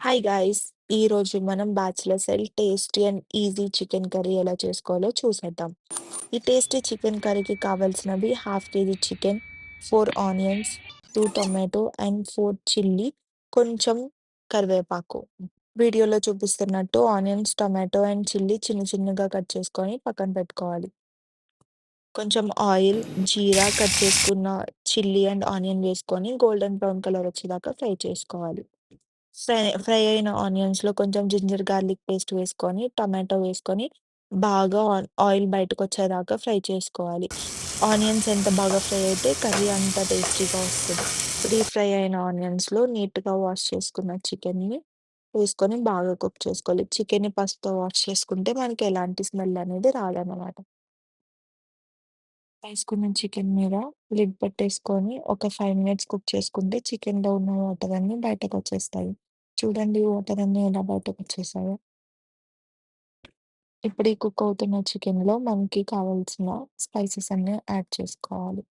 Hi guys! ఈరోజు మనం bachelor style tasty and easy chicken curry ఎలా చేసుకోవాలో చూసేద్దాం. ఈ టేస్టీ చికెన్ కర్రీకి కావాల్సినవి half KG chicken, 4 onions, 2 tomato and 4 chilli, కొంచెం కరివేపాకు. వీడియోలో చూపిస్తున్నట్టు ఆనియన్స్, టొమాటో అండ్ చిల్లీ చిన్న చిన్నగా కట్ చేసుకొని పక్కన పెట్టుకోవాలి. కొంచెం ఆయిల్, జీరా, కట్ చేసుకున్న చిల్లీ అండ్ ఆనియన్ వేసుకొని గోల్డెన్ బ్రౌన్ కలర్ వచ్చేదాకా ఫ్రై చేసుకోవాలి. ఫ్రై అయిన ఆనియన్స్‌లో కొంచెం జింజర్ గార్లిక్ పేస్ట్ వేసుకొని, టమాటో వేసుకొని బాగా ఆయిల్ బయటకొచ్చేదాకా ఫ్రై చేసుకోవాలి. ఆనియన్స్ ఎంత బాగా ఫ్రై అయితే కర్రీ అంత టేస్టీగా వస్తది. ఇప్పుడు ఈ ఫ్రై అయిన ఆనియన్స్‌లో నీట్‌గా వాష్ చేసుకున్న చికెన్‌ని వేసుకొని బాగా కుక్ చేసుకోవాలి. చికెన్‌ని పసుపుతో వాష్ చేసుకుంటే మనకి ఎలాంటి స్మెల్ అనేది రాదనమాట. వేసుకున్న చికెన్ మీద లిడ్ పెట్టేసుకొని ఒక 5 మినిట్స్ కుక్ చేసుకుంటే చికెన్‌లో ఉన్న వాటర్ అన్నీ బయటకొచ్చేస్తాయి. చూడండి వాటర్ అన్నీ ఎలా బయటకొచ్చేసాయో. ఇప్పుడు ఈ కుక్ అవుతున్న చికెన్‌లో మనకి కావాల్సిన స్పైసెస్ అన్నీ యాడ్ చేసుకోవాలి.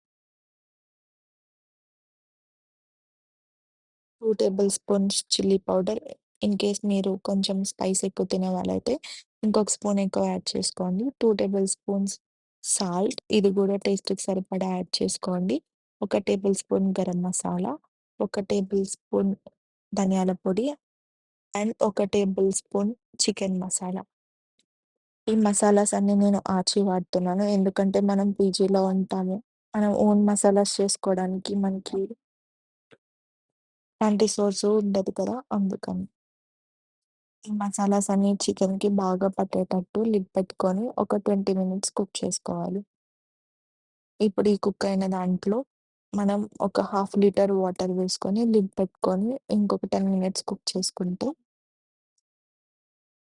2 table spoons chilli powder. In case మీరు కొంచెం స్పైస్ ఎక్కువ తినేవాళ్ళైతే ఇంకొక స్పూన్ ఎక్కువ యాడ్ చేసుకోండి. 2 టేబుల్ స్పూన్స్ సాల్ట్ ఇది గూడా టేస్ట్‌కి సరిపడా యాడ్ చేసుకోండి. ఒక టేబుల్ స్పూన్ గరం మసాలా, ఒక టేబుల్ స్పూన్ ధనియాల పొడి అండ్ ఒక టేబుల్ స్పూన్ చికెన్ మసాలా. ఈ మసాలాస్ అన్నీ నేను ఆచి వాడుతున్నాను. ఎందుకంటే మనం పీజీలో ఉంటాము. మనం ఓన్ మసాలాస్ చేసుకోవడానికి మనకి ఎలాంటి సోర్సు ఉండదు కదా! అందుకని. ఈ మసాలాస్ అన్నీ చికెన్‌కి బాగా పట్టేటట్టు లిడ్ పెట్టుకొని ఒక 20 మినిట్స్ కుక్ చేసుకోవాలి. ఇప్పుడు ఈ కుక్ అయిన దాంట్లో మనం ఒక హాఫ్ లీటర్ వాటర్ వేసుకొని లిడ్ పెట్టుకొని ఇంకొక 10 మినిట్స్ కుక్ చేసుకుంటే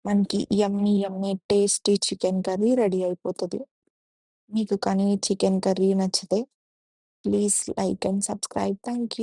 మనకి yummy yummy tasty chicken curry ready అయిపోతది. మీకు కానీ చికెన్ కర్రీ నచ్చితే please like and subscribe. Thank you.